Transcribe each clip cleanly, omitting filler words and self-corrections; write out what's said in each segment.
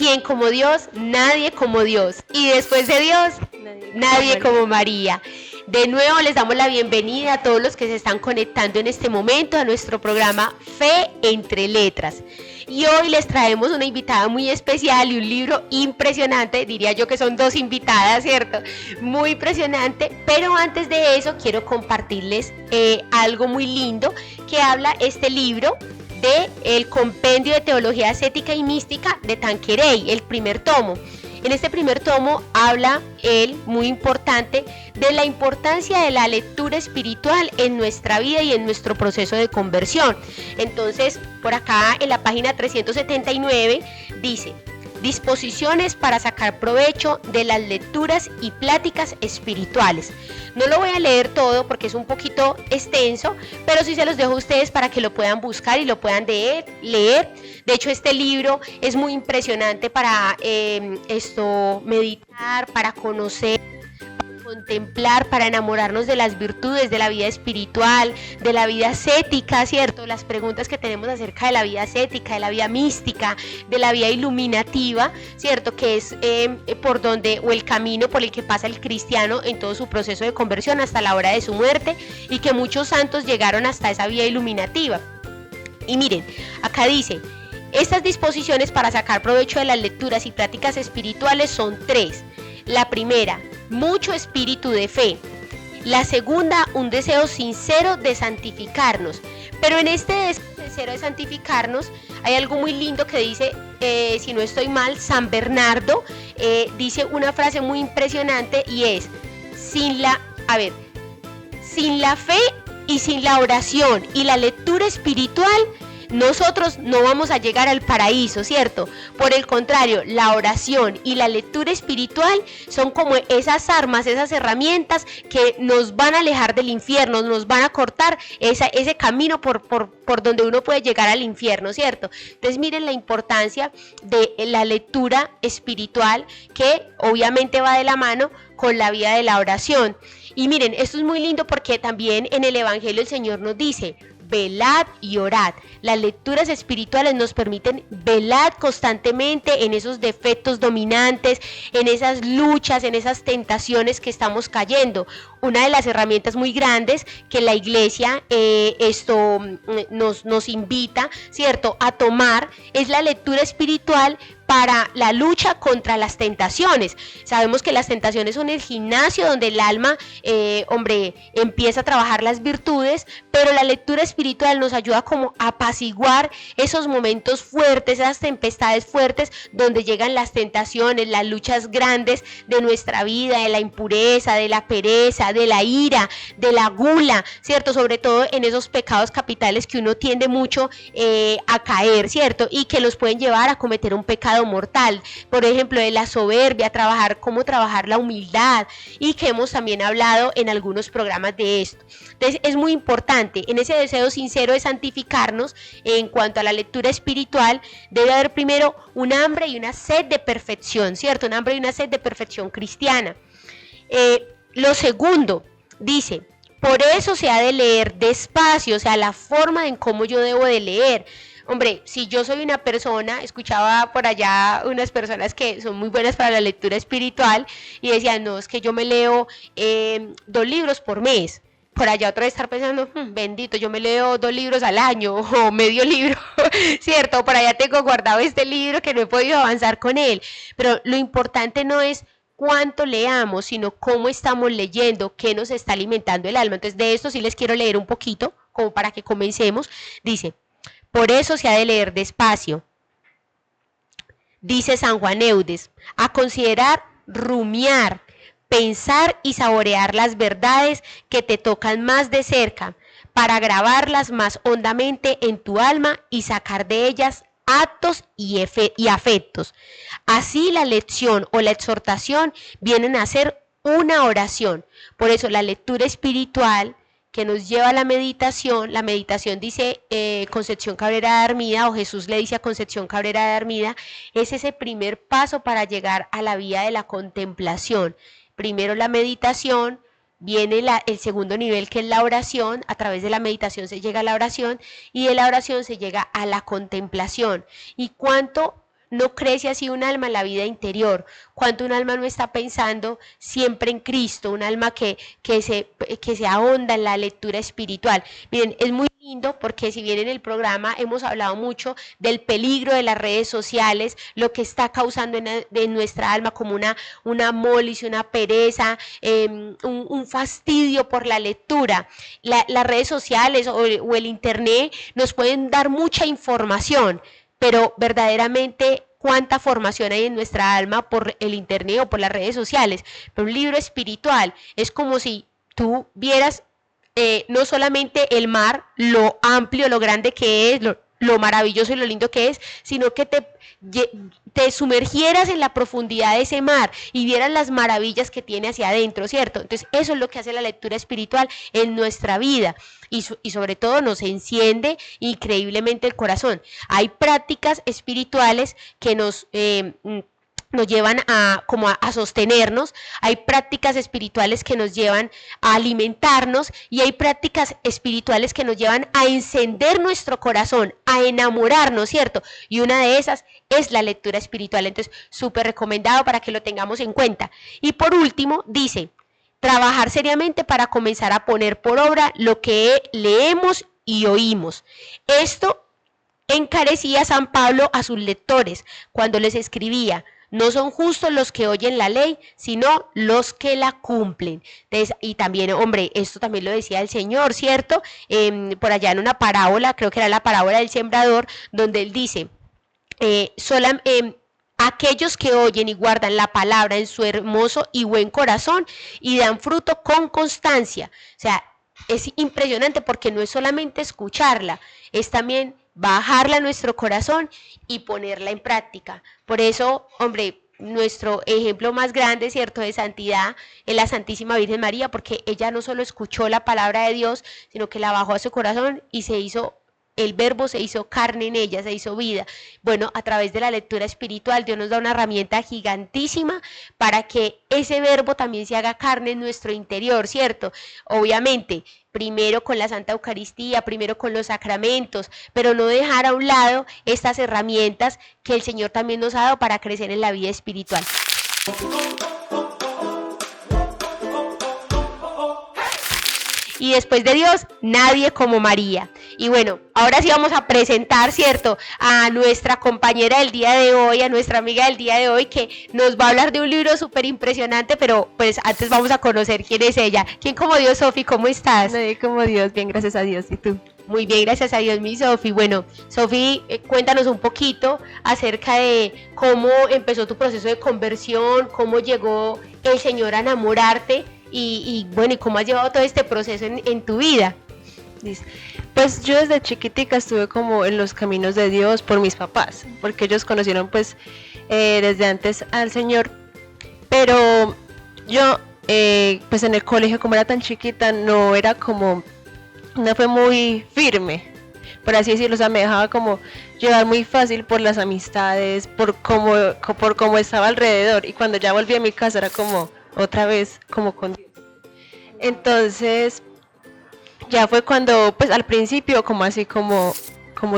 ¿Quién como Dios? Nadie como Dios. Y después de Dios, nadie como María. De nuevo les damos la bienvenida a todos los que se están conectando en este momento a nuestro programa Fe entre Letras. Y hoy les traemos una invitada muy especial y un libro impresionante, diría yo que son dos invitadas, ¿cierto? Muy impresionante, pero antes de eso quiero compartirles algo muy lindo que habla este libro de el Compendio de Teología Ascética y Mística de Tanqueray, el primer tomo. En este primer tomo habla él, muy importante, de la importancia de la lectura espiritual en nuestra vida y en nuestro proceso de conversión. Entonces, por acá en la página 379 dice: disposiciones para sacar provecho de las lecturas y pláticas espirituales. No lo voy a leer todo porque es un poquito extenso, pero sí se los dejo a ustedes para que lo puedan buscar y lo puedan leer. De hecho, este libro es muy impresionante para meditar, para conocer, contemplar, para enamorarnos de las virtudes de la vida espiritual, de la vida ascética, ¿cierto? Las preguntas que tenemos acerca de la vida ascética, de la vida mística, de la vida iluminativa, ¿cierto? Que es por donde, o el camino por el que pasa el cristiano en todo su proceso de conversión hasta la hora de su muerte, y que muchos santos llegaron hasta esa vía iluminativa. Y miren, acá dice: estas disposiciones para sacar provecho de las lecturas y prácticas espirituales son tres. La primera, mucho espíritu de fe. La segunda, un deseo sincero de santificarnos. Pero en este deseo sincero de santificarnos hay algo muy lindo que dice, si no estoy mal, San Bernardo dice una frase muy impresionante, y es: sin la fe y sin la oración y la lectura espiritual, nosotros no vamos a llegar al paraíso, ¿cierto? Por el contrario, la oración y la lectura espiritual son como esas armas, esas herramientas que nos van a alejar del infierno, nos van a cortar ese camino por donde uno puede llegar al infierno, ¿cierto? Entonces miren la importancia de la lectura espiritual, que obviamente va de la mano con la vida de la oración. Y miren, esto es muy lindo porque también en el Evangelio el Señor nos dice: velad y orad. Las lecturas espirituales nos permiten velar constantemente en esos defectos dominantes, en esas luchas, en esas tentaciones que estamos cayendo. Una de las herramientas muy grandes que la iglesia nos invita, ¿cierto?, a tomar es la lectura espiritual para la lucha contra las tentaciones. Sabemos que las tentaciones son el gimnasio donde el alma, empieza a trabajar las virtudes, pero la lectura espiritual nos ayuda como a apaciguar esos momentos fuertes, esas tempestades fuertes donde llegan las tentaciones, las luchas grandes de nuestra vida, de la impureza, de la pereza, de la ira, de la gula, ¿cierto? Sobre todo en esos pecados capitales que uno tiende mucho a caer, ¿cierto? Y que los pueden llevar a cometer un pecado mortal, por ejemplo, de la soberbia, cómo trabajar la humildad, y que hemos también hablado en algunos programas de esto. Entonces es muy importante, en ese deseo sincero de santificarnos, en cuanto a la lectura espiritual, debe haber primero un hambre y una sed de perfección, ¿cierto? Un hambre y una sed de perfección cristiana. Lo segundo, dice: por eso se ha de leer despacio, o sea, la forma en cómo yo debo de leer. Hombre, si yo soy una persona, escuchaba por allá unas personas que son muy buenas para la lectura espiritual y decían: no, es que yo me leo 2 libros por mes. Por allá otra vez estar pensando: bendito, yo me leo 2 libros al año o medio libro, ¿cierto? Por allá tengo guardado este libro que no he podido avanzar con él. Pero lo importante no es cuánto leamos, sino cómo estamos leyendo, qué nos está alimentando el alma. Entonces de esto sí les quiero leer un poquito, como para que comencemos. Dice: por eso se ha de leer despacio. Dice San Juan Eudes: a considerar, rumiar, pensar y saborear las verdades que te tocan más de cerca, para grabarlas más hondamente en tu alma y sacar de ellas actos y afectos. Así la lección o la exhortación vienen a ser una oración. Por eso la lectura espiritual que nos lleva a la meditación dice Concepción Cabrera de Armida, o Jesús le dice a Concepción Cabrera de Armida, es ese primer paso para llegar a la vía de la contemplación. Primero la meditación, viene el segundo nivel, que es la oración. A través de la meditación se llega a la oración, y de la oración se llega a la contemplación. ¿Y cuánto no crece así un alma en la vida interior? Cuánto un alma no está pensando siempre en Cristo, un alma que se ahonda en la lectura espiritual. Miren, es muy lindo porque si bien en el programa hemos hablado mucho del peligro de las redes sociales, lo que está causando en nuestra alma como una molicie, una pereza, un fastidio por la lectura. Las redes sociales o el internet nos pueden dar mucha información, pero verdaderamente cuánta formación hay en nuestra alma por el internet o por las redes sociales. Pero un libro espiritual es como si tú vieras no solamente el mar, lo amplio, lo grande que es, lo maravilloso y lo lindo que es, sino que te sumergieras en la profundidad de ese mar y vieras las maravillas que tiene hacia adentro, ¿cierto? Entonces eso es lo que hace la lectura espiritual en nuestra vida y sobre todo nos enciende increíblemente el corazón. Hay prácticas espirituales que nos llevan a sostenernos, hay prácticas espirituales que nos llevan a alimentarnos y hay prácticas espirituales que nos llevan a encender nuestro corazón, a enamorarnos, ¿cierto? Y una de esas es la lectura espiritual, entonces súper recomendado para que lo tengamos en cuenta. Y por último, dice, trabajar seriamente para comenzar a poner por obra lo que leemos y oímos. Esto encarecía San Pablo a sus lectores cuando les escribía: no son justos los que oyen la ley, sino los que la cumplen. Entonces, y también, hombre, esto también lo decía el Señor, ¿cierto? Por allá en una parábola, creo que era la parábola del sembrador, donde él dice, aquellos que oyen y guardan la palabra en su hermoso y buen corazón y dan fruto con constancia. O sea, es impresionante porque no es solamente escucharla, es también bajarla a nuestro corazón y ponerla en práctica. Por eso, hombre, nuestro ejemplo más grande, ¿cierto?, de santidad es la Santísima Virgen María, porque ella no solo escuchó la palabra de Dios, sino que la bajó a su corazón y el verbo se hizo carne en ella, se hizo vida. Bueno, a través de la lectura espiritual, Dios nos da una herramienta gigantísima para que ese verbo también se haga carne en nuestro interior, ¿cierto? Obviamente, primero con la Santa Eucaristía, primero con los sacramentos, pero no dejar a un lado estas herramientas que el Señor también nos ha dado para crecer en la vida espiritual. Y después de Dios, nadie como María. Y bueno, ahora sí vamos a presentar, ¿cierto?, a nuestra compañera del día de hoy, a nuestra amiga del día de hoy, que nos va a hablar de un libro súper impresionante, pero pues antes vamos a conocer quién es ella. ¿Quién como Dios, Sofi? ¿Cómo estás? Nadie como Dios, bien, gracias a Dios. ¿Y tú? Muy bien, gracias a Dios, mi Sofi. Bueno, Sofi, cuéntanos un poquito acerca de cómo empezó tu proceso de conversión, cómo llegó el Señor a enamorarte y bueno, y cómo has llevado todo este proceso en tu vida. Pues yo desde chiquitica estuve como en los caminos de Dios por mis papás, porque ellos conocieron pues desde antes al Señor, pero yo pues en el colegio, como era tan chiquita, no fue muy firme, por así decirlo. O sea, me dejaba como llevar muy fácil por las amistades, por cómo estaba alrededor, y cuando ya volví a mi casa era como otra vez como con Dios. Entonces ya fue cuando, pues al principio como así como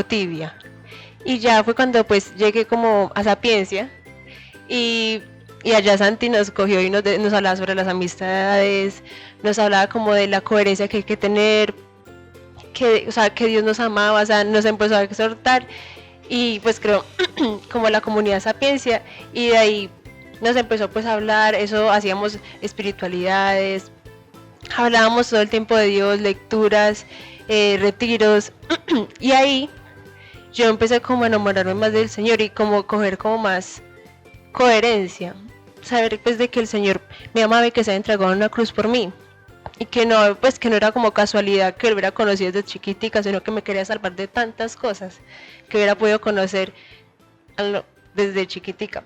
tibia, y ya fue cuando pues llegué como a Sapiencia, y allá Santi nos cogió y nos hablaba sobre las amistades, nos hablaba como de la coherencia que hay que tener, o sea, que Dios nos amaba, o sea, nos empezó a exhortar, y pues creo como la comunidad Sapiencia, y de ahí nos empezó pues a hablar, eso, hacíamos espiritualidades, hablábamos todo el tiempo de Dios, lecturas, retiros, y ahí yo empecé como a enamorarme más del Señor y como coger como más coherencia, saber pues de que el Señor me amaba y que se había entregado en una cruz por mí, y que no era como casualidad que lo hubiera conocido desde chiquitica, sino que me quería salvar de tantas cosas que hubiera podido conocer desde chiquitica.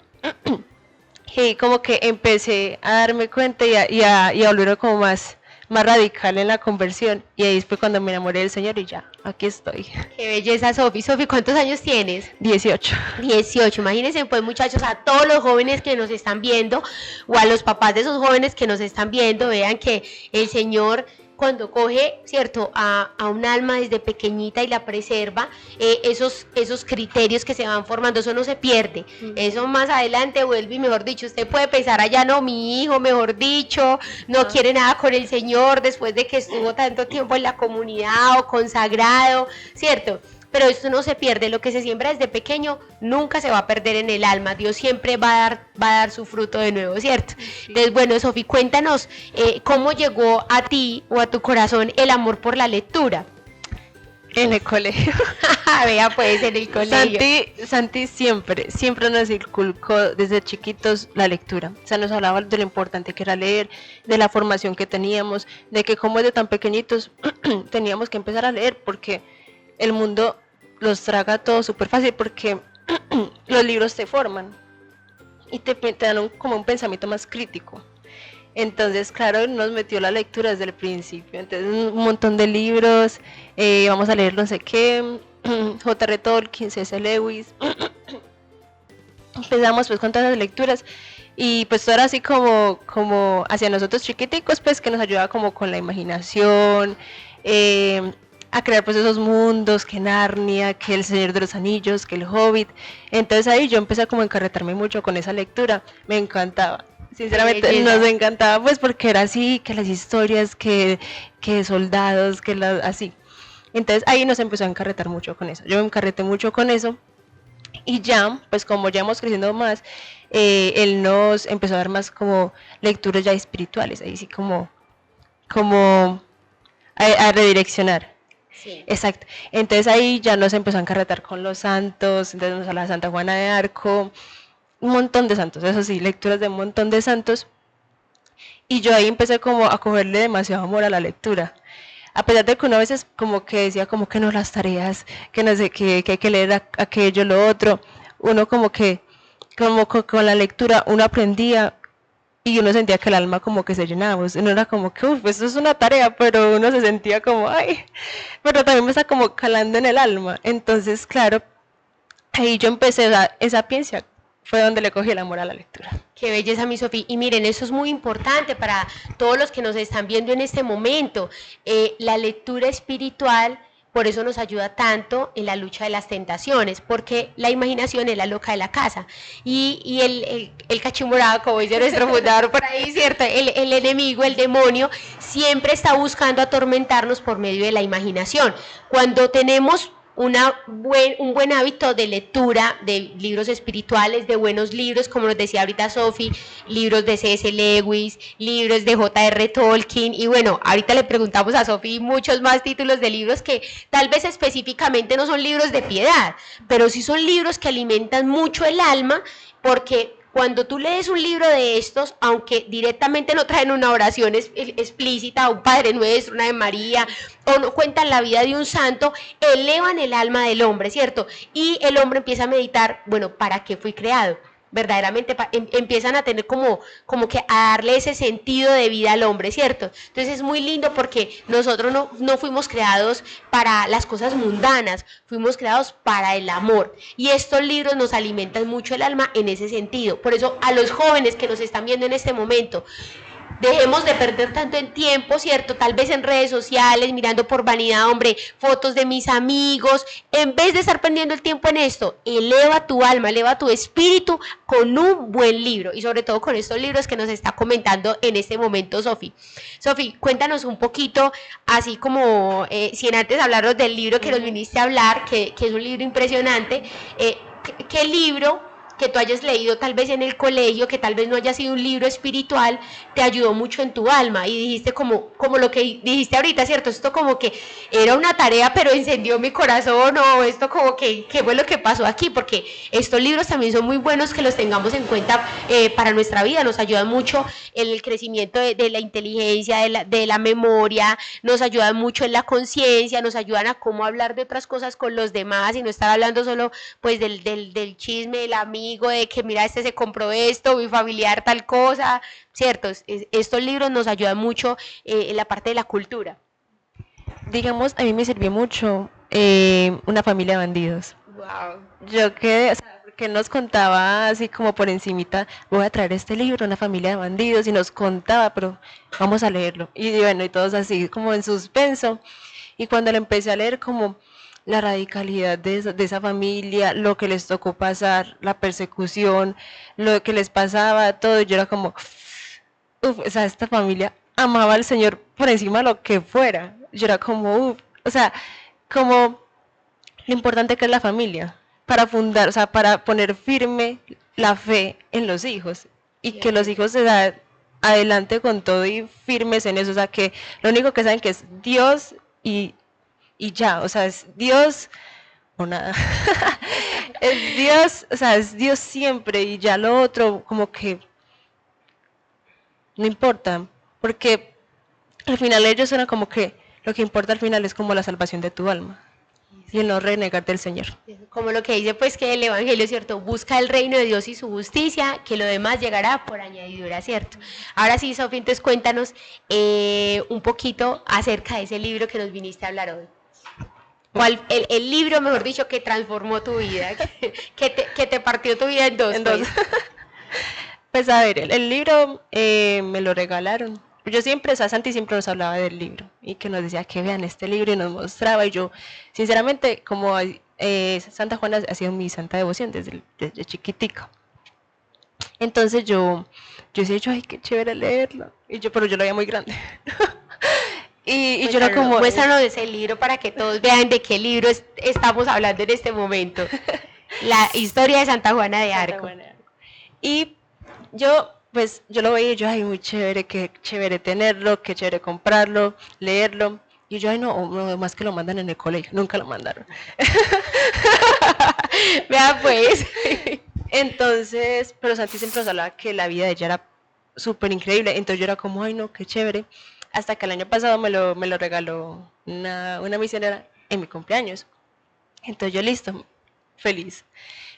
Y como que empecé a darme cuenta y a volver como más radical en la conversión, y ahí fue cuando me enamoré del Señor y ya, aquí estoy. Qué belleza, Sofi. Sofi, ¿cuántos años tienes? 18. 18, imagínense pues, muchachos, a todos los jóvenes que nos están viendo o a los papás de esos jóvenes que nos están viendo, vean que el Señor cuando coge, ¿cierto?, a un alma desde pequeñita y la preserva, esos criterios que se van formando, eso no se pierde, eso más adelante vuelve y, mejor dicho, usted puede pensar allá, no, mi hijo, mejor dicho, no quiere nada con el Señor después de que estuvo tanto tiempo en la comunidad o consagrado, ¿cierto? Pero esto no se pierde, lo que se siembra desde pequeño nunca se va a perder en el alma, Dios siempre va a dar su fruto de nuevo, ¿cierto? Sí. Entonces, bueno, Sofi, cuéntanos cómo llegó a ti o a tu corazón el amor por la lectura. En el colegio. Vea pues, en el colegio. Santi siempre nos inculcó desde chiquitos la lectura. O sea, nos hablaba de lo importante que era leer, de la formación que teníamos, de que como desde tan pequeñitos teníamos que empezar a leer porque el mundo los traga todo súper fácil, porque los libros te forman y te dan como un pensamiento más crítico. Entonces, claro, nos metió la lectura desde el principio. Entonces, un montón de libros, vamos a leer no sé qué, J.R. Tolkien, C.S. Lewis. Empezamos pues con todas las lecturas y pues todo era así como hacia nosotros chiquiticos, pues que nos ayudaba como con la imaginación, a crear pues esos mundos, que Narnia, que El Señor de los Anillos, que El Hobbit. Entonces ahí yo empecé como a encarretarme mucho con esa lectura, me encantaba. Sinceramente nos encantaba pues porque era así, que las historias, que soldados, así. Entonces ahí nos empezó a encarretar mucho con eso, yo me encarreté mucho con eso y ya, pues como ya hemos creciendo más, él nos empezó a dar más como lecturas ya espirituales, ahí sí como a redireccionar. Sí. Exacto, entonces ahí ya nos empezó a encarretar con los santos, entonces nos hablaba Santa Juana de Arco, un montón de santos, eso sí, lecturas de un montón de santos, y yo ahí empecé como a cogerle demasiado amor a la lectura, a pesar de que uno a veces como que decía como que no las tareas, que no sé qué, que hay que leer aquello, lo otro, uno como que, como con la lectura uno aprendía, y uno sentía que el alma como que se llenaba, uno era como que, uff, esto es una tarea, pero uno se sentía como, ay, pero también me está como calando en el alma, entonces claro, ahí yo empecé, esa sapiencia fue donde le cogí el amor a la lectura. Qué belleza, mi Sofía. Y miren, eso es muy importante para todos los que nos están viendo en este momento, la lectura espiritual. Por eso nos ayuda tanto en la lucha de las tentaciones, porque la imaginación es la loca de la casa. Y el cachimorado, como dice nuestro fundador por ahí, ¿cierto? El enemigo, el demonio, siempre está buscando atormentarnos por medio de la imaginación. Cuando tenemos un buen hábito de lectura de libros espirituales, de buenos libros, como nos decía ahorita Sofi, libros de C.S. Lewis, libros de J.R. Tolkien, y bueno, ahorita le preguntamos a Sofi muchos más títulos de libros que tal vez específicamente no son libros de piedad, pero sí son libros que alimentan mucho el alma, porque cuando tú lees un libro de estos, aunque directamente no traen una oración explícita, un Padre Nuestro, una de María, o no cuentan la vida de un santo, elevan el alma del hombre, ¿cierto? Y el hombre empieza a meditar, bueno, ¿para qué fui creado? Verdaderamente empiezan a tener como que a darle ese sentido de vida al hombre, ¿cierto? Entonces es muy lindo porque nosotros no fuimos creados para las cosas mundanas, fuimos creados para el amor, y estos libros nos alimentan mucho el alma en ese sentido. Por eso a los jóvenes que nos están viendo en este momento, dejemos de perder tanto en tiempo, ¿cierto? Tal vez en redes sociales, mirando por vanidad, hombre, fotos de mis amigos. En vez de estar perdiendo el tiempo en esto, eleva tu alma, eleva tu espíritu con un buen libro, y sobre todo con estos libros que nos está comentando en este momento Sofi. Sofi, cuéntanos un poquito, así como si antes hablaros del libro que nos viniste a hablar, que es un libro impresionante, ¿qué libro que tú hayas leído tal vez en el colegio, que tal vez no haya sido un libro espiritual, te ayudó mucho en tu alma y dijiste como lo que dijiste ahorita, ¿cierto? Esto como que era una tarea pero encendió mi corazón, o esto como que ¿qué fue lo que pasó aquí? Porque estos libros también son muy buenos que los tengamos en cuenta para nuestra vida, nos ayudan mucho en el crecimiento de la inteligencia, de la memoria, nos ayudan mucho en la conciencia, nos ayudan a cómo hablar de otras cosas con los demás y no estar hablando solo pues del chisme, del amigo, de que mira, este se compró esto, mi familiar tal cosa, ¿cierto? Estos libros nos ayudan mucho en la parte de la cultura. Digamos, a mí me sirvió mucho Una familia de bandidos. Wow. Yo quedé, o sea, porque él nos contaba así como por encimita, voy a traer este libro, una familia de bandidos, y nos contaba, pero vamos a leerlo. Y bueno, y todos así como en suspenso. Y cuando le empecé a leer como la radicalidad de esa familia, lo que les tocó pasar, la persecución, lo que les pasaba, todo, yo era como, uf, o sea, esta familia amaba al Señor por encima de lo que fuera. Yo era como, uf, o sea, como lo importante que es la familia, para fundar, o sea, para poner firme la fe en los hijos y que los hijos se dan adelante con todo y firmes en eso, o sea, que lo único que saben que es Dios y ya, o sea, es Dios o nada. Es Dios, o sea, es Dios siempre y ya lo otro como que no importa, porque al final ellos eran como que lo que importa al final es como la salvación de tu alma y el no renegar del Señor. Como lo que dice pues que el Evangelio, ¿cierto? Busca el reino de Dios y su justicia, que lo demás llegará por añadidura, ¿cierto? Ahora sí, Sofía, entonces cuéntanos un poquito acerca de ese libro que nos viniste a hablar hoy. ¿Cuál, el libro, mejor dicho, que transformó tu vida, que te partió tu vida en dos? En dos. Pues a ver, el libro me lo regalaron. Yo siempre, o sea, Santi siempre nos hablaba del libro y que nos decía que vean este libro y nos mostraba y yo, sinceramente, como Santa Juana ha sido mi santa devoción desde chiquitica. Entonces yo decía, ay, qué chévere leerlo. Y yo, pero yo lo veía muy grande. Y yo era como... Muéstranos ese libro para que todos vean de qué libro estamos hablando en este momento. La historia de Santa Juana de Arco. Y yo, pues, yo lo veía y yo, ay, muy chévere, qué chévere tenerlo, qué chévere comprarlo, leerlo. Y yo, ay, no, más que lo mandan en el colegio, nunca lo mandaron. Vea, pues. Entonces, pero Santi siempre nos hablaba que la vida de ella era súper increíble. Entonces yo era como, ay, no, qué chévere. Hasta que el año pasado me lo regaló una misionera en mi cumpleaños. Entonces yo, listo, feliz.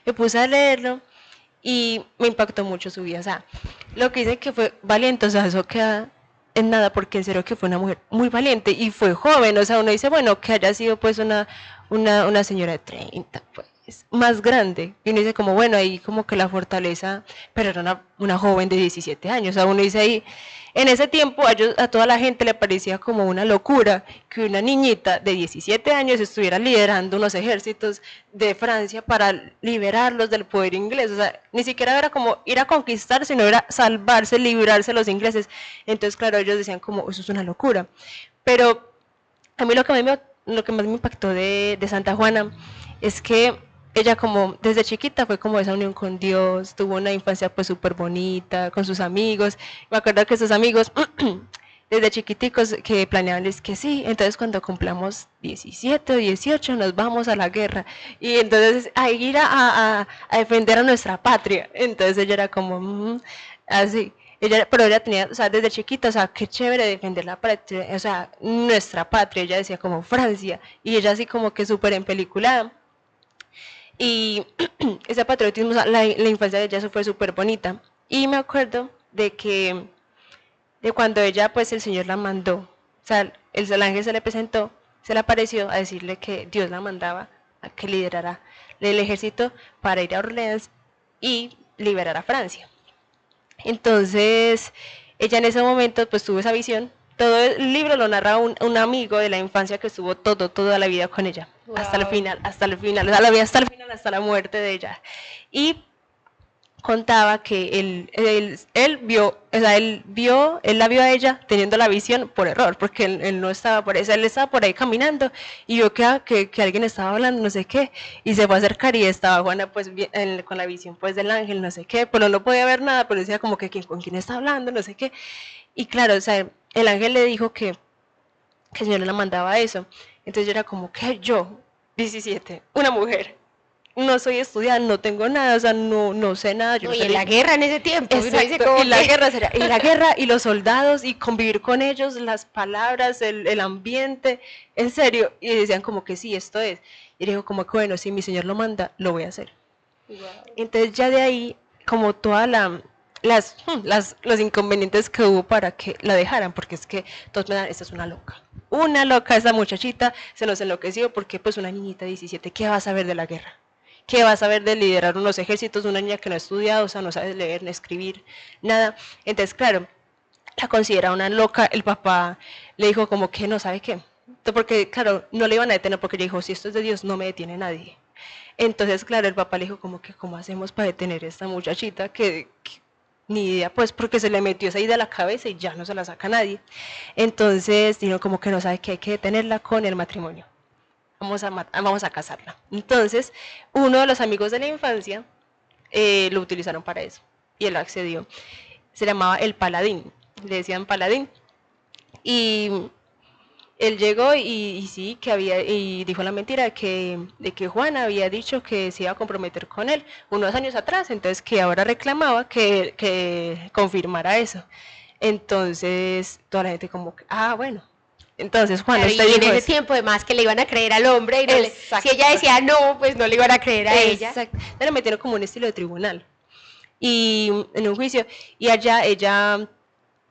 Me puse a leerlo y me impactó mucho su vida. O sea, lo que dice que fue valiente, o sea, eso queda en nada, porque en serio que fue una mujer muy valiente y fue joven. O sea, uno dice, bueno, que haya sido pues una señora de 30, pues, más grande. Y uno dice como, bueno, ahí como que la fortaleza, pero era una joven de 17 años. O sea, uno dice ahí, en ese tiempo a toda la gente le parecía como una locura que una niñita de 17 años estuviera liderando unos ejércitos de Francia para liberarlos del poder inglés. O sea, ni siquiera era como ir a conquistar, sino era salvarse, librarse de los ingleses. Entonces, claro, ellos decían como, eso es una locura. Pero a mí lo que más me impactó de Santa Juana es que ella como desde chiquita fue como esa unión con Dios, tuvo una infancia pues súper bonita, con sus amigos. Me acuerdo que sus amigos desde chiquiticos que planeaban es que sí, entonces cuando cumplamos 17 o 18 nos vamos a la guerra y entonces a ir a defender a nuestra patria. Entonces ella era como así. Pero ella tenía, o sea, desde chiquita, o sea, qué chévere defender la patria, o sea, nuestra patria, ella decía como Francia, y ella así como que súper empeliculada. Y ese patriotismo, o sea, la infancia de ella fue súper bonita. Y me acuerdo de cuando ella, pues el Señor la mandó, o sea, el ángel se le presentó, se le apareció a decirle que Dios la mandaba a que liderara el ejército para ir a Orleans y liberar a Francia. Entonces, ella en ese momento pues tuvo esa visión. Todo el libro lo narra un amigo de la infancia que estuvo toda la vida con ella. Wow. Hasta el final, o sea, la vida hasta el final, hasta la muerte de ella. Y contaba que él vio, o sea, él la vio a ella teniendo la visión por error, porque él no estaba por eso, él estaba por ahí caminando y vio que alguien estaba hablando, no sé qué, y se fue a acercar y estaba Juana pues con la visión pues del ángel, no sé qué, pero no podía ver nada, pero decía como que con quién está hablando, no sé qué, y claro, o sea, el ángel le dijo que el Señor le mandaba eso, entonces yo era como que yo, 17, una mujer, no soy estudiante, no tengo nada, o sea, no sé nada. Yo no, y en la guerra en ese tiempo. Exacto, y la guerra y los soldados y convivir con ellos, las palabras, el ambiente, en serio. Y decían como que sí, esto es. Y dijo como que bueno, si mi Señor lo manda, lo voy a hacer. Wow. Entonces ya de ahí, como todas los inconvenientes que hubo para que la dejaran, porque es que todos me dan, esta es una loca esa muchachita, se nos enloqueció porque pues una niñita de 17, ¿qué va a saber de la guerra? ¿qué va a saber de liderar unos ejércitos? Una niña que no ha estudiado, o sea, no sabe leer, ni escribir, nada. Entonces, claro, la considera una loca. El papá le dijo como que no sabe qué. Porque, claro, no le iban a detener porque ella dijo, si esto es de Dios, no me detiene nadie. Entonces, claro, el papá le dijo como que, ¿cómo hacemos para detener a esta muchachita? Que ni idea, pues, porque se le metió esa idea a la cabeza y ya no se la saca nadie. Entonces, dijo como que no sabe que hay que detenerla con el matrimonio. Vamos a casarla. Entonces, uno de los amigos de la infancia lo utilizaron para eso. Y él accedió. Se llamaba el Paladín. Le decían Paladín. Y él llegó y sí, que había, y dijo la mentira de que Juan había dicho que se iba a comprometer con él unos años atrás, entonces que ahora reclamaba que confirmara eso. Entonces, toda la gente como, bueno. Entonces, Juan, claro, usted y en dijo ese eso. tiempo además que le iban a creer al hombre, y no si ella decía no, pues no le iban a creer a ella. Exacto. Le metieron como un estilo de tribunal. Y en un juicio, y allá ella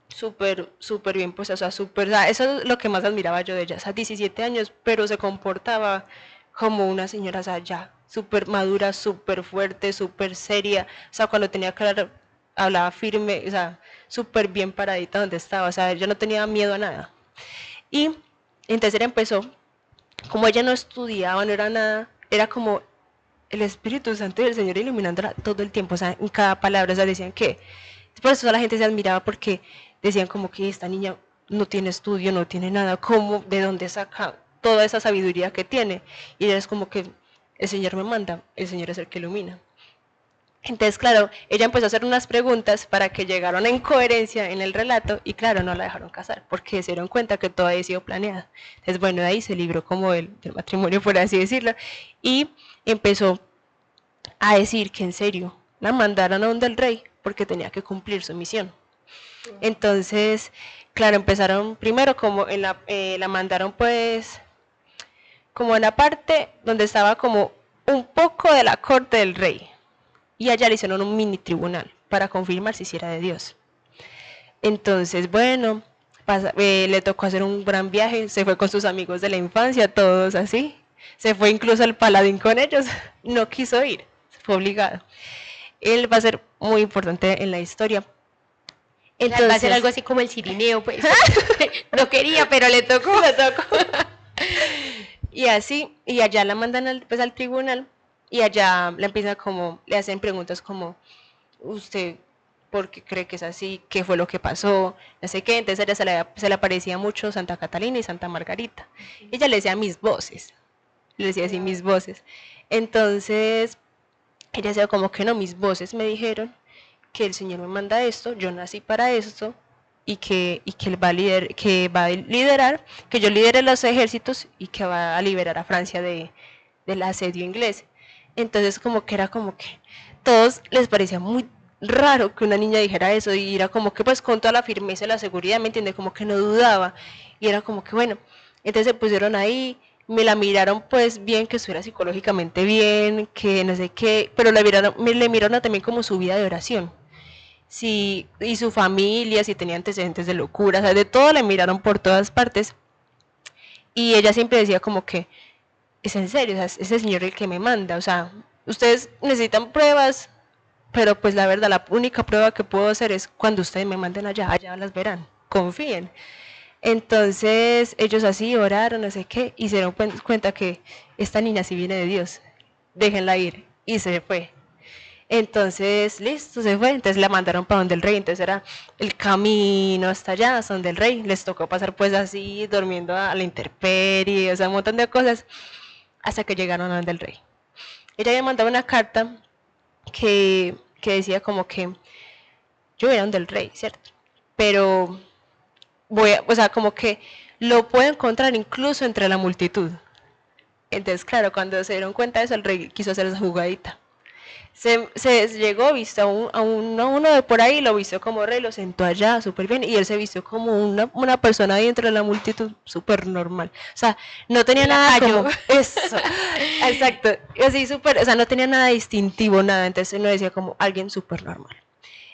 súper bien, pues, o sea, súper, o sea, eso es lo que más admiraba yo de ella, o sea, 17 años, pero se comportaba como una señora, o sea, ya, súper madura, súper fuerte, súper seria, o sea, cuando tenía que hablar, hablaba firme, o sea, súper bien paradita donde estaba, o sea, ella no tenía miedo a nada. Y entonces ella empezó, como ella no estudiaba, no era nada, era como el Espíritu Santo del Señor iluminándola todo el tiempo, o sea, en cada palabra, o sea, decían que, por eso la gente se admiraba porque decían como que esta niña no tiene estudio, no tiene nada, ¿cómo, de dónde saca toda esa sabiduría que tiene? Y ella es como que el Señor me manda, el Señor es el que ilumina. Entonces, claro, ella empezó a hacer unas preguntas para que llegaran en coherencia en el relato y claro, no la dejaron casar porque se dieron cuenta que todo había sido planeado. Entonces, bueno, de ahí se libró como del matrimonio, por así decirlo, y empezó a decir que en serio la mandaron a donde el rey porque tenía que cumplir su misión. Entonces, claro, empezaron primero como la mandaron pues como en la parte donde estaba como un poco de la corte del rey y allá le hicieron un mini tribunal para confirmar si era de Dios. Entonces, bueno, le tocó hacer un gran viaje, se fue con sus amigos de la infancia, todos así, se fue incluso el paladín con ellos, no quiso ir, fue obligado. Él va a ser muy importante en la historia. Entonces, va a ser algo así como el Cirineo, pues. No quería, pero le tocó. Le tocó. Y así, y allá la mandan al tribunal y allá le empiezan como, le hacen preguntas como, usted, ¿por qué cree que es así? ¿Qué fue lo que pasó? No sé qué. Entonces a ella se le aparecía mucho Santa Catalina y Santa Margarita. Ella le decía mis voces, le decía así mis voces. Entonces ella decía como que no, mis voces me dijeron que el Señor me manda esto, yo nací para esto y que él va a liderar, que yo lidere los ejércitos y que va a liberar a Francia del asedio inglés. Entonces como que era como que todos les parecía muy raro que una niña dijera eso y era como que pues con toda la firmeza y la seguridad, ¿me entiende? Como que no dudaba y era como que bueno, entonces se pusieron ahí, me la miraron pues bien, que estuviera psicológicamente bien, que no sé qué, pero le miraron también como su vida de oración. Sí, y su familia, si tenía antecedentes de locura, o sea, de todo le miraron por todas partes. Y ella siempre decía como que, es en serio, o sea, es el Señor el que me manda, o sea, ustedes necesitan pruebas, pero pues la verdad, la única prueba que puedo hacer es cuando ustedes me manden allá las verán, confíen. Entonces ellos así oraron, no sé qué, y se dieron cuenta que esta niña sí viene de Dios, déjenla ir, y se fue. Entonces, listo, se fue. Entonces la mandaron para donde el rey. Entonces era el camino hasta allá, hasta donde el rey. Les tocó pasar pues así, durmiendo a la intemperie, o sea, un montón de cosas, hasta que llegaron a donde el rey. Ella había mandado una carta que decía como que yo voy a donde el rey, ¿cierto? Pero o sea, como que lo puedo encontrar incluso entre la multitud. Entonces, claro, cuando se dieron cuenta de eso, el rey quiso hacer esa jugadita. Se llegó, visto a uno de por ahí, lo vistió como rey, lo sentó allá súper bien y él se vistió como una persona dentro de la multitud súper normal. O sea, no tenía nada como eso, exacto, así súper, o sea, no tenía nada distintivo, nada, entonces no decía como alguien súper normal.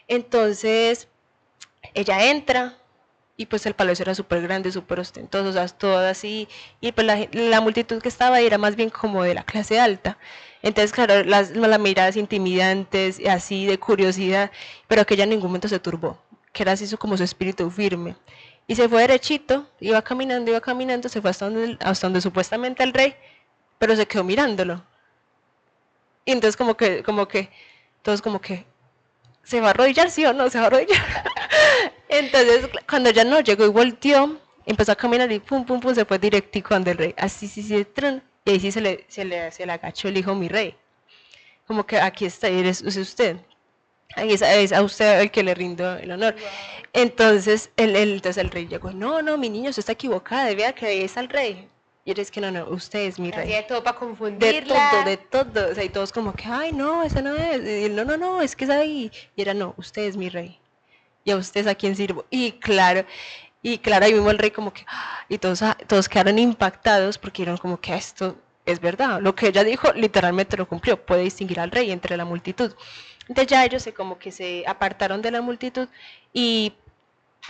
Entonces, ella entra y pues el palacio era súper grande, súper ostentoso, o sea, todo así, y pues la multitud que estaba ahí era más bien como de la clase alta. Entonces, claro, las miradas intimidantes, y así de curiosidad, pero que ella en ningún momento se turbó, que era así como su espíritu firme. Y se fue derechito, iba caminando, se fue hasta donde supuestamente el rey, pero se quedó mirándolo. Y entonces todos como que, ¿se va a arrodillar, sí o no? ¿Se va a arrodillar? Entonces, cuando ya no llegó y volteó, empezó a caminar y pum, pum, pum, se fue directico donde el rey. Así, sí, sí, tron, y ahí sí se le agachó el hijo, mi rey. Como que aquí está, es usted. Ahí es a usted el que le rindo el honor. Wow. Entonces, entonces el rey llegó, no, mi niño, usted está equivocada, vea que ahí está el rey. Y él es que no, usted es mi rey. Hacía todo para confundirla. De todo, o sea, y todos como que, ay, no, esa no es, y él, no, es que es ahí. Y era, no, usted es mi rey. Y a usted es a quien sirvo. Y claro, ahí mismo el rey como que, y todos quedaron impactados porque eran como que esto es verdad. Lo que ella dijo literalmente lo cumplió, puede distinguir al rey entre la multitud. Entonces ya ellos como que se apartaron de la multitud y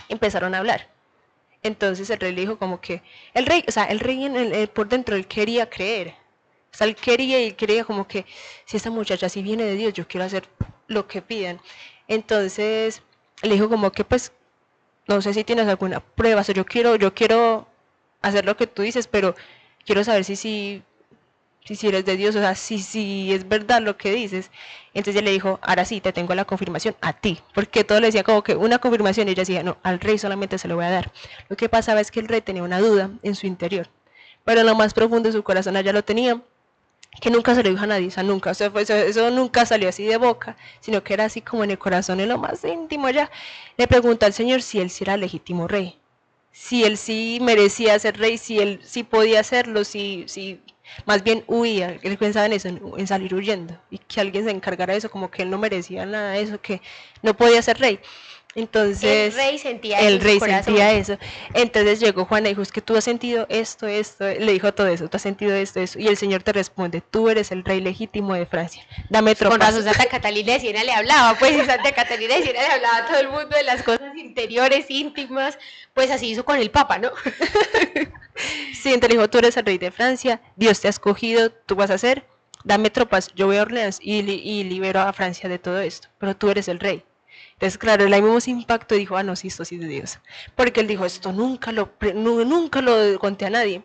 empezaron a hablar. Entonces el rey le dijo como que, el rey por dentro él quería creer. O sea, él quería como que, si esta muchacha sí viene de Dios, yo quiero hacer lo que pidan. Entonces le dijo como que pues, no sé si tienes alguna prueba, o sea, yo quiero hacer lo que tú dices, pero quiero saber si eres de Dios, o sea, si es verdad lo que dices. Entonces ella le dijo, ahora sí, te tengo la confirmación a ti, porque todo le decía como que una confirmación, y ella decía, no, al rey solamente se lo voy a dar. Lo que pasaba es que el rey tenía una duda en su interior, pero en lo más profundo de su corazón ella lo tenía, que nunca se lo dijo a nadie, o sea, nunca, eso nunca salió así de boca, sino que era así como en el corazón, en lo más íntimo allá. Le preguntó al Señor si él sí era legítimo rey, si él sí merecía ser rey, si él sí podía hacerlo, si más bien huía, él pensaba en eso, en salir huyendo, y que alguien se encargara de eso, como que él no merecía nada de eso, que no podía ser rey. Entonces el rey sentía eso. Entonces llegó Juana y dijo, es que tú has sentido esto, le dijo todo eso, tú has sentido esto, y el Señor te responde, tú eres el rey legítimo de Francia, dame tropas. Con razón Santa Catalina de Siena le hablaba, pues, y Santa Catalina de Siena le hablaba a todo el mundo de las cosas interiores, íntimas, pues así hizo con el Papa, ¿no? Sí, entonces dijo, tú eres el rey de Francia, Dios te ha escogido, tú vas a hacer, dame tropas, yo voy a Orleans y libero a Francia de todo esto, pero tú eres el rey. Entonces, claro, el mismo impacto dijo, no, sí, esto sí es de Dios. Porque él dijo, esto nunca lo conté a nadie.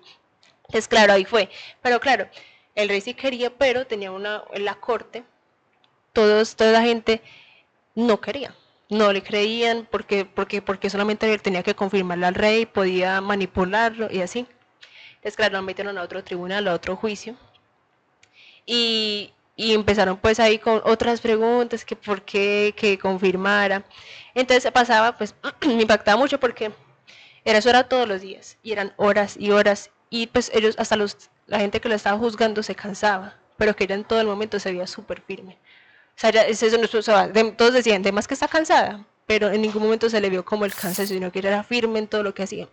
Entonces, claro, ahí fue. Pero claro, el rey sí quería, pero tenía en la corte, toda la gente no quería. No le creían porque solamente él tenía que confirmarle al rey, podía manipularlo y así. Entonces, claro, lo metieron a otro tribunal, a otro juicio. Y empezaron pues ahí con otras preguntas, que por qué, que confirmara. Entonces pasaba, pues me impactaba mucho porque eso era todos los días, y eran horas y horas, y pues ellos, hasta la gente que lo estaba juzgando se cansaba, pero que ella en todo el momento se veía súper firme. O sea, todos decían, de más que está cansada, pero en ningún momento se le vio como el cansancio, sino que ella era firme en todo lo que hacía.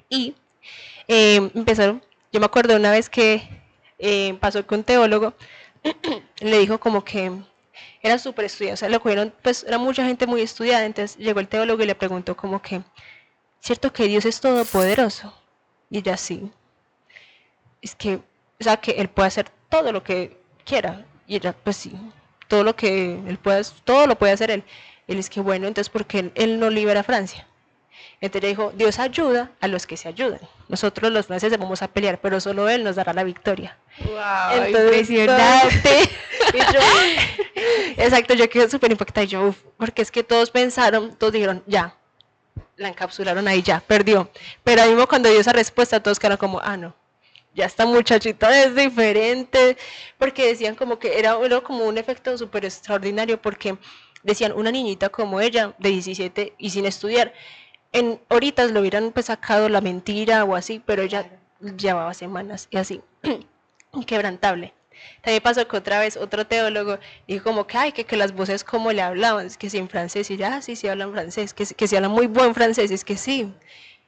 Y empezaron, yo me acuerdo una vez que pasó que un teólogo le dijo como que era súper estudiado, o sea, lo cogieron, pues era mucha gente muy estudiada, entonces llegó el teólogo y le preguntó como que, ¿cierto que Dios es todopoderoso? Y ella sí, es que, o sea, que Él puede hacer todo lo que quiera, y ella, pues sí, todo lo que Él puede, todo lo puede hacer Él. Él es que bueno, entonces ¿por qué Él no libera a Francia? Entonces le dijo, Dios ayuda a los que se ayudan. Nosotros los franceses vamos a pelear, pero solo Él nos dará la victoria. ¡Wow! Entonces, impresionante. Exacto, yo quedé súper impactada. Y yo, porque es que todos dijeron, ya, la encapsularon ahí, ya, perdió. Pero ahí mismo cuando dio esa respuesta, todos quedaron como, no, ya esta muchachita es diferente. Porque decían como que era como un efecto súper extraordinario, porque decían, una niñita como ella, de 17 y sin estudiar, en horitas lo hubieran pues sacado la mentira o así, pero ella llevaba semanas y así, inquebrantable. También pasó que otra vez otro teólogo dijo como que, ay, que las voces como le hablaban, es que sí en francés, y ya, sí hablan francés, que sí hablan muy buen francés, es que sí.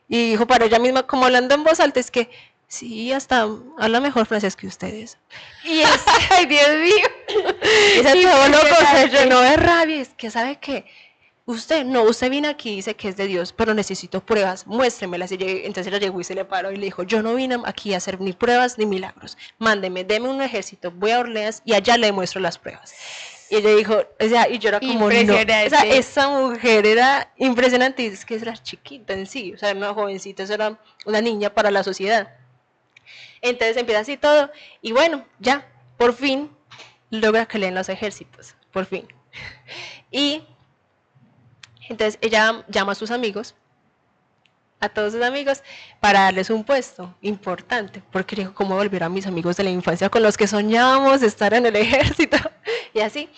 Y dijo para ella misma, como hablando en voz alta, es que sí, hasta habla mejor francés que ustedes. Y es, ay, Dios mío. Ese teólogo se llenó de rabia, es que, ¿sabe qué? usted viene aquí y dice que es de Dios, pero necesito pruebas, muéstremelas. Entonces ella llegó y se le paró y le dijo, yo no vine aquí a hacer ni pruebas ni milagros, deme un ejército, voy a Orleans y allá le muestro las pruebas. Y ella dijo, o sea, y yo era como, no, o sea, esa mujer era impresionante, y es que era chiquita en sí, o sea, una jovencita, eso era una niña para la sociedad. Entonces empieza así todo, y bueno, ya, por fin, logra que leen los ejércitos, por fin. Y entonces ella llama a sus amigos, a todos sus amigos, para darles un puesto importante, porque dijo, ¿cómo volver a mis amigos de la infancia con los que soñábamos estar en el ejército? Y así.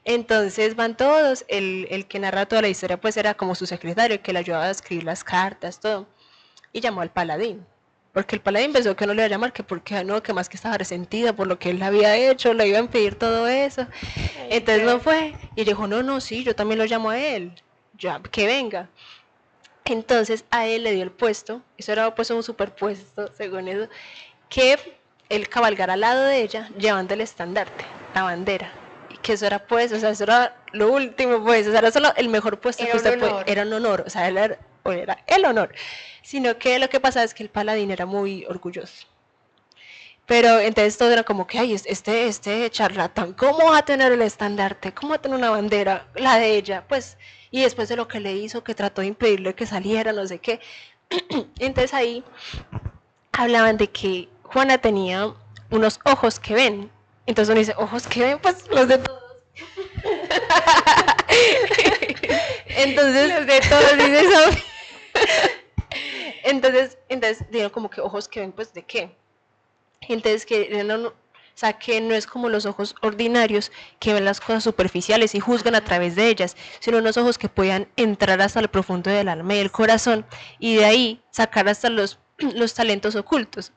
Entonces van todos, el que narra toda la historia pues era como su secretario, que le ayudaba a escribir las cartas, todo, y llamó al paladín, porque el paladín pensó que no le iba a llamar, que porque no, que más que estaba resentida por lo que él había hecho, le iba a impedir todo eso. Entonces no fue, y dijo, no, sí, yo también lo llamo a él, ya, que venga. Entonces a él le dio el puesto, eso era pues un superpuesto, según eso, que él cabalgara al lado de ella, llevando el estandarte, la bandera, y que eso era pues, o sea, eso era lo último pues, o sea, era solo el mejor puesto que usted puede, era un honor, o sea, era el honor, sino que lo que pasaba es que el paladín era muy orgulloso. Pero entonces todo era como que, ay, este charlatán, ¿cómo va a tener el estandarte? ¿Cómo va a tener una bandera? La de ella, pues, y después de lo que le hizo, que trató de impedirle que saliera, no sé qué. Entonces ahí hablaban de que Juana tenía unos ojos que ven. Entonces uno dice, ojos que ven, pues los de todos. Entonces, los de todos, dice Sofía. Entonces dieron como que ojos que ven, pues, ¿de qué? Entonces o sea, que no es como los ojos ordinarios que ven las cosas superficiales y juzgan a través de ellas, sino unos ojos que puedan entrar hasta lo profundo del alma y del corazón y de ahí sacar hasta los talentos ocultos.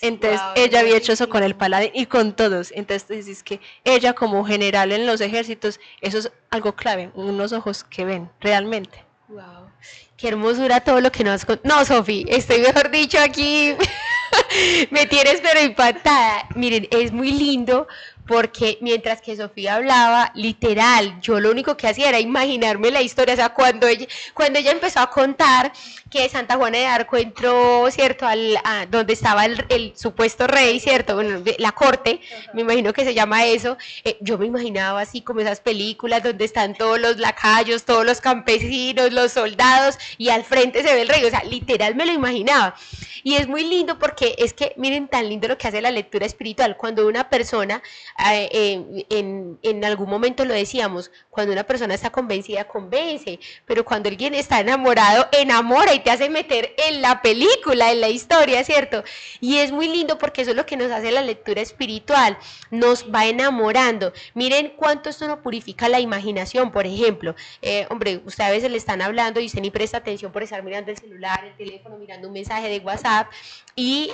Entonces ella había hecho eso con el paladín y con todos. Entonces dices que ella como general en los ejércitos, eso es algo clave, unos ojos que ven realmente. Wow. Qué hermosura todo lo que nos has contado. No, Sofi, estoy mejor dicho aquí. Me tienes pero impactada. Miren, es muy lindo porque mientras que Sofía hablaba, literal, yo lo único que hacía era imaginarme la historia, o sea, cuando ella empezó a contar que Santa Juana de Arco entró, ¿cierto?, donde estaba el supuesto rey, ¿cierto?, bueno, la corte, me imagino que se llama eso, yo me imaginaba así como esas películas donde están todos los lacayos, todos los campesinos, los soldados, y al frente se ve el rey, o sea, literal me lo imaginaba. Y es muy lindo porque es que, miren, tan lindo lo que hace la lectura espiritual. Cuando una persona, en algún momento lo decíamos, cuando una persona está convencida, convence, pero cuando alguien está enamorado, enamora y te hace meter en la película, en la historia, ¿cierto? Y es muy lindo porque eso es lo que nos hace la lectura espiritual, nos va enamorando. Miren cuánto esto nos purifica la imaginación, por ejemplo. Hombre, usted a veces le están hablando y usted ni presta atención por estar mirando el celular, el teléfono, mirando un mensaje de WhatsApp, y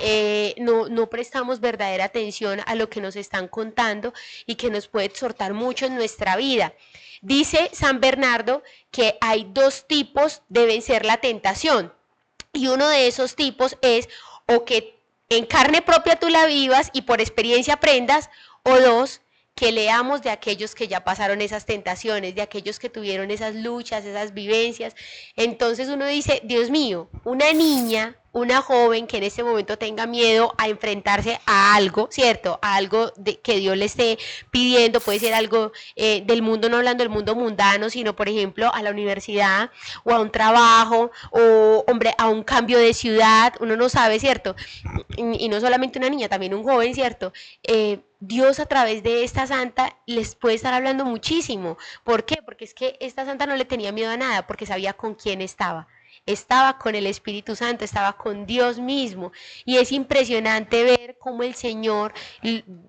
no prestamos verdadera atención a lo que nos están contando y que nos puede exhortar mucho en nuestra vida. Dice San Bernardo que hay dos tipos deben ser la tentación, y uno de esos tipos es o que en carne propia tú la vivas y por experiencia aprendas, o dos, que leamos de aquellos que ya pasaron esas tentaciones, de aquellos que tuvieron esas luchas, esas vivencias. Entonces uno dice, Dios mío, una niña, una joven que en este momento tenga miedo a enfrentarse a algo, ¿cierto? A algo que Dios le esté pidiendo, puede ser algo del mundo, no hablando del mundo mundano, sino por ejemplo a la universidad o a un trabajo o, hombre, a un cambio de ciudad, uno no sabe, ¿cierto? Y no solamente una niña, también un joven, ¿cierto? Dios a través de esta santa les puede estar hablando muchísimo. ¿Por qué? Porque es que esta santa no le tenía miedo a nada, porque sabía con quién estaba. Estaba con el Espíritu Santo, estaba con Dios mismo, y es impresionante ver cómo el Señor,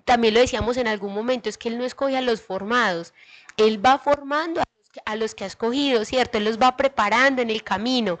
también lo decíamos en algún momento, es que Él no escoge a los formados, Él va formando a los que ha escogido, ¿cierto? Él los va preparando en el camino.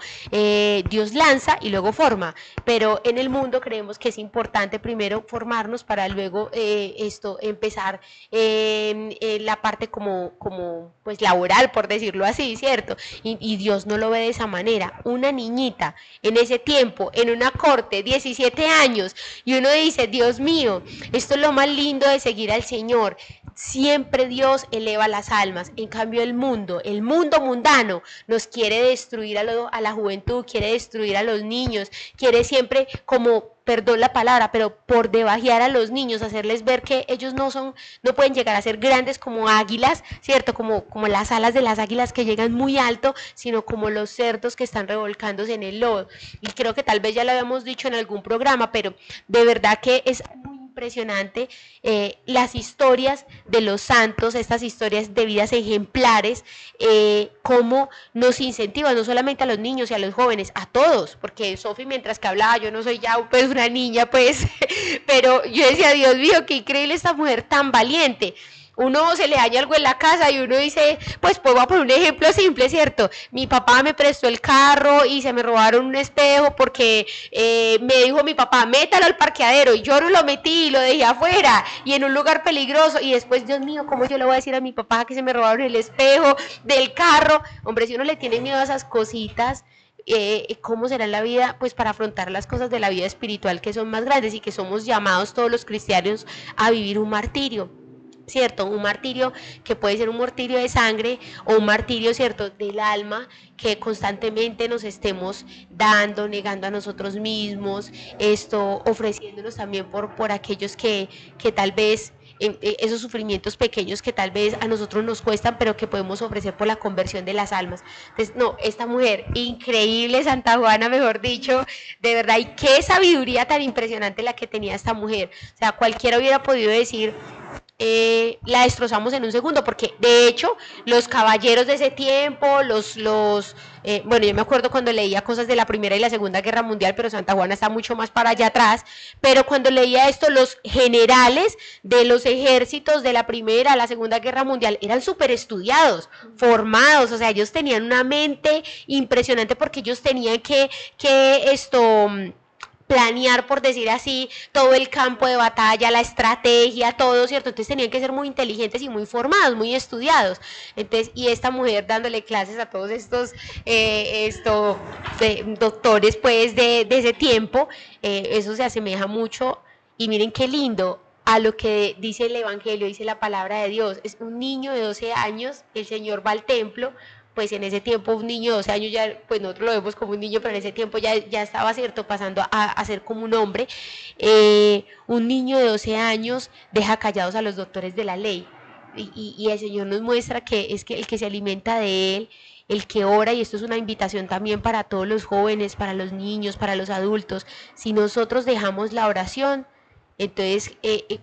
Dios lanza y luego forma, pero en el mundo creemos que es importante primero formarnos para luego empezar la parte como pues laboral, por decirlo así, ¿cierto? Y Dios no lo ve de esa manera. Una niñita en ese tiempo, en una corte, 17 años, y uno dice, Dios mío, esto es lo más lindo de seguir al Señor. Siempre Dios eleva las almas. En cambio el mundo mundano, nos quiere destruir a la juventud, quiere destruir a los niños, quiere siempre como, perdón la palabra, pero por debajear a los niños, hacerles ver que ellos no pueden llegar a ser grandes como águilas, ¿cierto? Como las alas de las águilas que llegan muy alto, sino como los cerdos que están revolcándose en el lodo. Y creo que tal vez ya lo habíamos dicho en algún programa, pero de verdad que es muy impresionante las historias de los santos, estas historias de vidas ejemplares, cómo nos incentivan no solamente a los niños y a los jóvenes, a todos, porque Sofi mientras que hablaba, yo no soy ya pues una niña pues, pero yo decía, Dios mío, qué increíble esta mujer tan valiente. Uno se le daña algo en la casa y uno dice, pues voy a poner un ejemplo simple, ¿cierto? Mi papá me prestó el carro y se me robaron un espejo porque me dijo mi papá, métalo al parqueadero, y yo no lo metí y lo dejé afuera y en un lugar peligroso, y después, Dios mío, ¿cómo yo le voy a decir a mi papá que se me robaron el espejo del carro? Hombre, si uno le tiene miedo a esas cositas, cómo será en la vida, pues para afrontar las cosas de la vida espiritual que son más grandes y que somos llamados todos los cristianos a vivir un martirio. ¿Cierto? Un martirio que puede ser un martirio de sangre o un martirio, ¿cierto?, del alma, que constantemente nos estemos dando, negando a nosotros mismos, ofreciéndonos también por aquellos que tal vez, esos sufrimientos pequeños que tal vez a nosotros nos cuestan, pero que podemos ofrecer por la conversión de las almas. Entonces, no, esta mujer, increíble, Santa Juana, mejor dicho, de verdad, y qué sabiduría tan impresionante la que tenía esta mujer. O sea, cualquiera hubiera podido decir, la destrozamos en un segundo, porque de hecho los caballeros de ese tiempo, bueno, yo me acuerdo cuando leía cosas de la Primera y la Segunda Guerra Mundial, pero Santa Juana está mucho más para allá atrás, pero cuando leía esto, los generales de los ejércitos de la Primera, la Segunda Guerra Mundial eran súper estudiados, formados, o sea, ellos tenían una mente impresionante porque ellos tenían que planear, por decir así, todo el campo de batalla, la estrategia, todo, ¿cierto? Entonces tenían que ser muy inteligentes y muy formados, muy estudiados. Entonces, y esta mujer dándole clases a todos estos doctores, pues, de ese tiempo, eso se asemeja mucho, y miren qué lindo, a lo que dice el Evangelio, dice la palabra de Dios. Es un niño de 12 años, el Señor va al templo, pues en ese tiempo un niño de 12 años ya, pues nosotros lo vemos como un niño, pero en ese tiempo ya estaba, ¿cierto?, pasando a ser como un hombre. Un niño de 12 años deja callados a los doctores de la ley, y el Señor nos muestra que es que el que se alimenta de Él, el que ora, y esto es una invitación también para todos los jóvenes, para los niños, para los adultos, si nosotros dejamos la oración, entonces,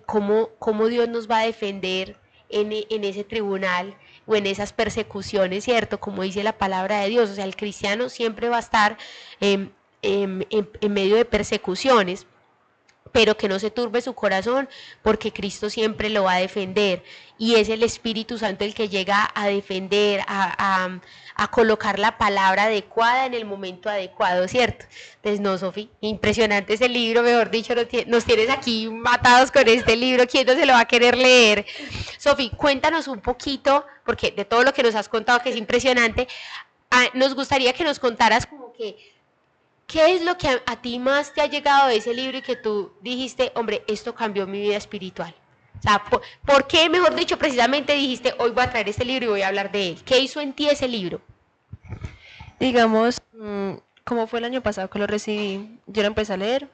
¿cómo Dios nos va a defender en ese tribunal o en esas persecuciones, ¿cierto? Como dice la palabra de Dios, o sea, el cristiano siempre va a estar en medio de persecuciones, pero que no se turbe su corazón, porque Cristo siempre lo va a defender, y es el Espíritu Santo el que llega a defender, a colocar la palabra adecuada en el momento adecuado, ¿cierto? Entonces, no, Sofi, impresionante ese libro, mejor dicho, nos tienes aquí matados con este libro, ¿quién no se lo va a querer leer? Sofi, cuéntanos un poquito, porque de todo lo que nos has contado, que es impresionante, nos gustaría que nos contaras como que, ¿qué es lo que a ti más te ha llegado de ese libro y que tú dijiste, hombre, esto cambió mi vida espiritual? O sea, ¿por qué, mejor dicho, precisamente dijiste, hoy voy a traer este libro y voy a hablar de él? ¿Qué hizo en ti ese libro? Digamos, como fue el año pasado que lo recibí, yo lo empecé a leer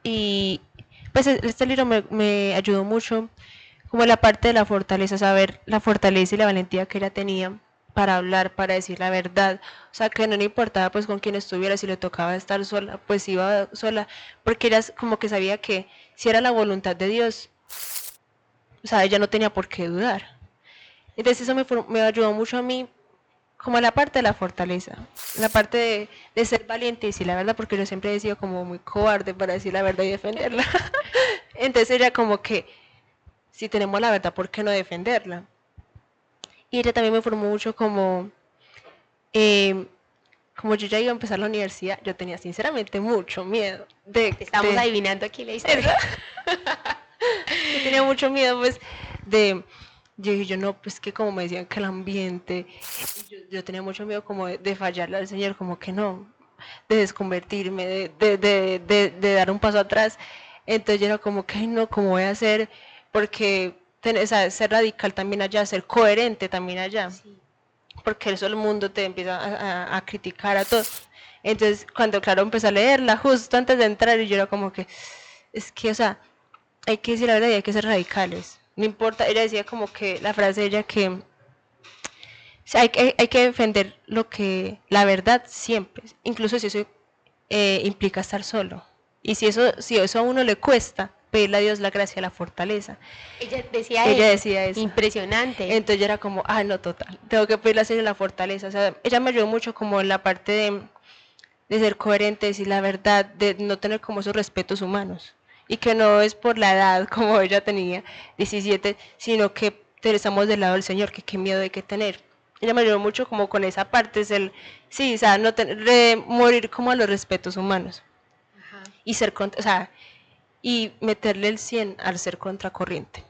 y pues este libro me ayudó mucho como la parte de la fortaleza, saber la fortaleza y la valentía que ella tenía para hablar, para decir la verdad, o sea, que no le importaba pues con quién estuviera, si le tocaba estar sola, pues iba sola, porque ella como que sabía que si era la voluntad de Dios, o sea, ella no tenía por qué dudar. Entonces eso me ayudó mucho a mí, como la parte de la fortaleza, la parte de ser valiente y decir la verdad, porque yo siempre he sido como muy cobarde para decir la verdad y defenderla. Entonces ella como que, si tenemos la verdad, ¿por qué no defenderla? Y ella también me formó mucho como yo ya iba a empezar la universidad, yo tenía sinceramente mucho miedo. Estamos adivinando aquí la historia. Yo tenía mucho miedo, pues, yo dije, no, pues que como me decían que el ambiente, yo tenía mucho miedo como de fallarle al Señor, como que no, de desconvertirme, de dar un paso atrás. Entonces yo era como que, no, ¿cómo voy a hacer? Porque o sea, ser radical también allá, ser coherente también allá, Sí. porque eso el mundo te empieza a criticar a todo. Entonces, cuando claro, empecé a leerla justo antes de entrar y yo era como que, es que, o sea, hay que decir la verdad y hay que ser radicales. No importa, ella decía como que, la frase de ella que, o sea, hay que defender lo que, la verdad siempre, incluso si eso implica estar solo. Y si eso a uno le cuesta, pedirle a Dios la gracia, la fortaleza. Ella decía Ella eso. decía eso. Impresionante. Entonces yo era como, ah, no, total, tengo que pedirle a Dios la fortaleza. O sea, ella me ayudó mucho como en la parte de ser coherente, decir la verdad, de no tener como esos respetos humanos. Y que no es por la edad, como ella tenía, 17, sino que estamos del lado del Señor, que qué miedo hay que tener. Ella me ayudó mucho como con esa parte, es el, sí, o sea, no morir como a los respetos humanos. Ajá. Y ser, o sea, y meterle el 100 al ser contracorriente.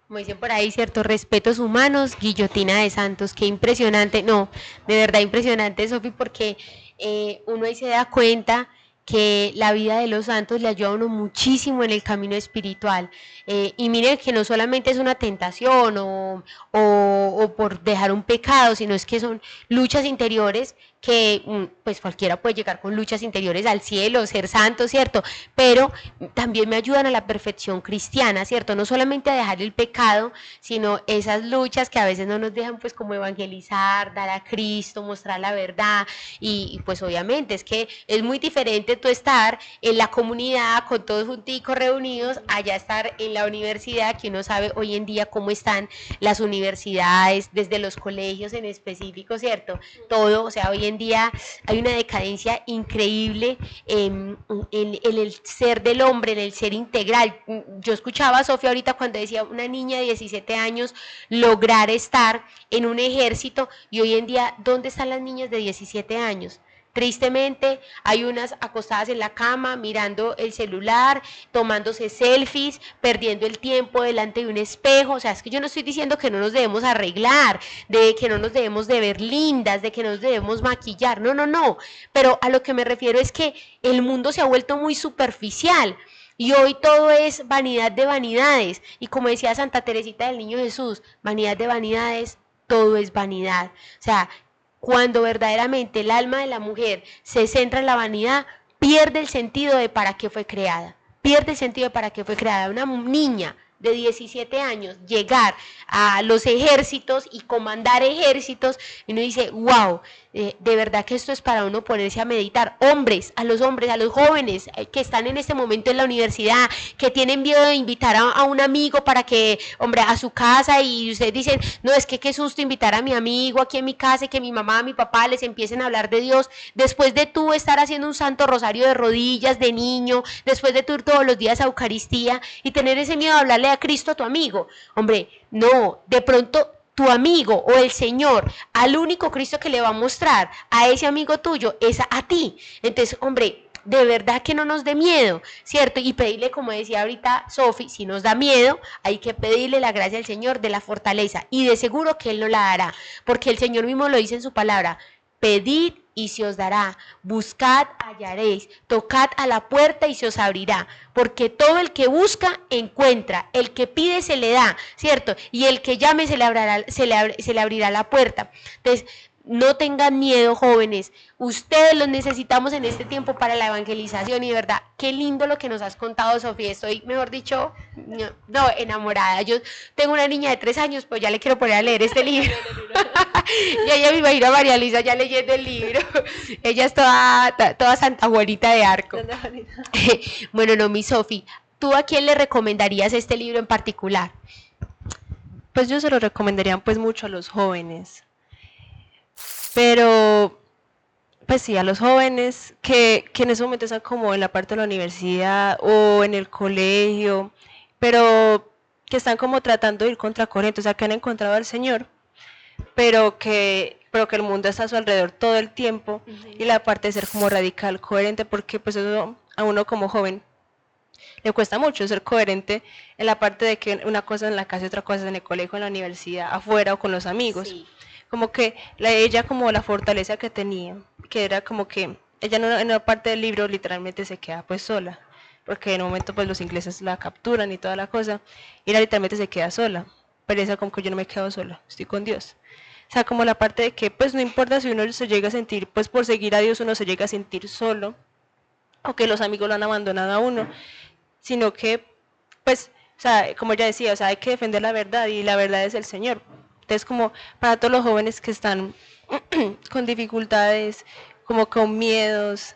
Como dicen por ahí, ciertos respetos humanos, guillotina de santos, qué impresionante, no, de verdad impresionante, Sofi, porque uno ahí se da cuenta que la vida de los santos le ayuda a uno muchísimo en el camino espiritual. Y miren que no solamente es una tentación o por dejar un pecado, sino es que son luchas interiores que pues cualquiera puede llegar con luchas interiores al cielo, ser santo, ¿cierto? Pero también me ayudan a la perfección cristiana, ¿cierto? No solamente a dejar el pecado, sino esas luchas que a veces no nos dejan pues como evangelizar, dar a Cristo, mostrar la verdad y pues obviamente es que es muy diferente tú estar en la comunidad con todos junticos reunidos, allá estar en la universidad, que uno sabe hoy en día cómo están las universidades, desde los colegios en específico, ¿cierto? Todo, o sea, hoy en día hay una decadencia increíble en el ser del hombre, en el ser integral. Yo escuchaba a Sofía ahorita cuando decía una niña de 17 años lograr estar en un ejército y hoy en día, ¿dónde están las niñas de 17 años? Tristemente, hay unas acostadas en la cama, mirando el celular, tomándose selfies, perdiendo el tiempo delante de un espejo. O sea, es que yo no estoy diciendo que no nos debemos arreglar, de que no nos debemos de ver lindas, de que no nos debemos maquillar. No, no, no. Pero a lo que me refiero es que el mundo se ha vuelto muy superficial. Y hoy todo es vanidad de vanidades. Y como decía Santa Teresita del Niño Jesús, vanidad de vanidades, todo es vanidad. O sea, cuando verdaderamente el alma de la mujer se centra en la vanidad, pierde el sentido de para qué fue creada. Pierde el sentido de para qué fue creada. Una niña de 17 años llegar a los ejércitos y comandar ejércitos, y uno dice, wow, de verdad que esto es para uno ponerse a meditar. Hombres, a los jóvenes que están en este momento en la universidad, que tienen miedo de invitar a un amigo para que, hombre, a su casa, y ustedes dicen, no, es que qué susto invitar a mi amigo aquí en mi casa y que mi mamá, mi papá les empiecen a hablar de Dios, después de tú estar haciendo un santo rosario de rodillas, de niño, después de tú ir todos los días a Eucaristía y tener ese miedo de hablarle a Cristo a tu amigo. Hombre, no, de pronto tu amigo o el Señor, al único Cristo que le va a mostrar a ese amigo tuyo es a ti. Entonces, hombre, de verdad que no nos dé miedo, ¿cierto? Y pedirle, como decía ahorita Sofi, si nos da miedo, hay que pedirle la gracia al Señor de la fortaleza, y de seguro que Él no la dará, porque el Señor mismo lo dice en su palabra: pedid y se os dará, buscad, hallaréis, tocad a la puerta y se os abrirá, porque todo el que busca, encuentra, el que pide se le da, ¿cierto? Y el que llame se le abrirá la puerta. Entonces, no tengan miedo, jóvenes, ustedes los necesitamos en este tiempo para la evangelización, y de verdad, qué lindo lo que nos has contado, Sofía. Estoy, mejor dicho, no, enamorada. Yo tengo una niña de 3 años, pues ya le quiero poner a leer este libro. Ya me imagino a María Luisa ya leyendo el libro. Ella es toda Santa Juanita de Arco. Bueno, no, mi Sofi, ¿tú a quién le recomendarías este libro en particular? Pues yo se lo recomendaría pues mucho a los jóvenes. Pero, pues sí, a los jóvenes que en ese momento están como en la parte de la universidad o en el colegio, pero que están como tratando de ir contracorriente, o sea, que han encontrado al Señor, pero que el mundo está a su alrededor todo el tiempo, y la parte de ser como radical, coherente, porque pues eso a uno como joven le cuesta mucho ser coherente en la parte de que una cosa en la casa y otra cosa en el colegio, en la universidad, afuera o con los amigos. Sí. Como que ella como la fortaleza que tenía, que era como que ella en una parte del libro literalmente se queda pues sola, porque en un momento pues los ingleses la capturan y toda la cosa, y ella literalmente se queda sola, pero esa como que yo no me quedo sola, estoy con Dios. O sea, como la parte de que pues no importa si uno se llega a sentir, pues por seguir a Dios uno se llega a sentir solo, o que los amigos lo han abandonado a uno, sino que pues, o sea, como ella decía, o sea, hay que defender la verdad y la verdad es el Señor. Entonces, como para todos los jóvenes que están con dificultades, como con miedos,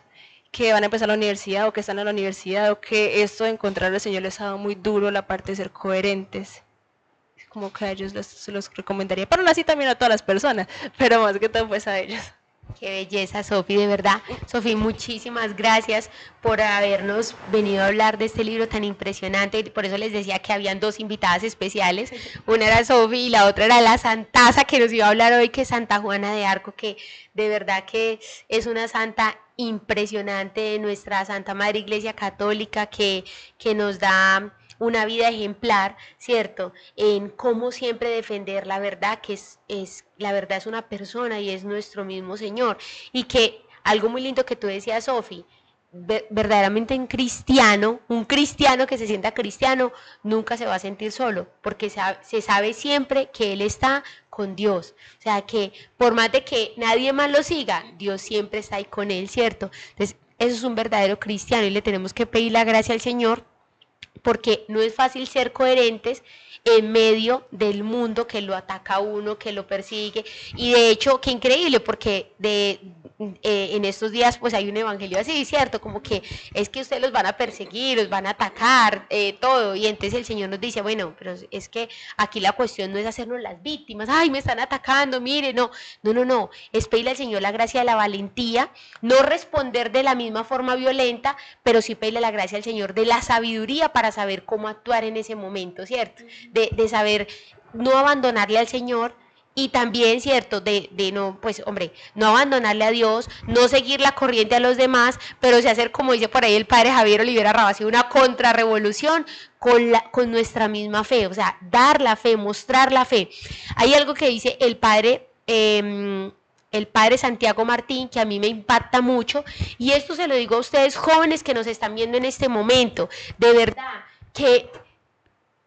que van a empezar la universidad o que están en la universidad o que esto de encontrar al Señor les ha dado muy duro la parte de ser coherentes, como que a ellos se los recomendaría, pero así también a todas las personas, pero más que todo pues a ellos. Qué belleza, Sofi, de verdad. Sofi, muchísimas gracias por habernos venido a hablar de este libro tan impresionante. Por eso les decía que habían dos invitadas especiales. Una era Sofi y la otra era la santaza que nos iba a hablar hoy, que es Santa Juana de Arco, que de verdad que es una santa impresionante, nuestra Santa Madre Iglesia Católica, que nos da una vida ejemplar, ¿cierto? En cómo siempre defender la verdad, que la verdad es una persona y es nuestro mismo Señor. Y que algo muy lindo que tú decías, Sofi, verdaderamente un cristiano que se sienta cristiano, nunca se va a sentir solo, porque se sabe siempre que Él está con Dios. O sea, que por más de que nadie más lo siga, Dios siempre está ahí con Él, ¿cierto? Entonces, eso es un verdadero cristiano y le tenemos que pedir la gracia al Señor, porque no es fácil ser coherentes en medio del mundo que lo ataca a uno, que lo persigue, y de hecho, qué increíble, porque en estos días pues hay un evangelio así, ¿cierto? Como que es que ustedes los van a perseguir, los van a atacar, todo, y entonces el Señor nos dice, bueno, pero es que aquí la cuestión no es hacernos las víctimas, ay, me están atacando, mire, no, es pedirle al Señor la gracia de la valentía, no responder de la misma forma violenta, pero sí pedirle la gracia al Señor de la sabiduría para saber cómo actuar en ese momento, ¿cierto? De saber no abandonarle al Señor, y también, ¿cierto? De no, pues, hombre, no abandonarle a Dios, no seguir la corriente a los demás, pero sí hacer, como dice por ahí el padre Javier Olivera Rabasi, una contrarrevolución con nuestra misma fe, o sea, dar la fe, mostrar la fe. Hay algo que dice el padre Santiago Martín, que a mí me impacta mucho, y esto se lo digo a ustedes jóvenes que nos están viendo en este momento, de verdad, que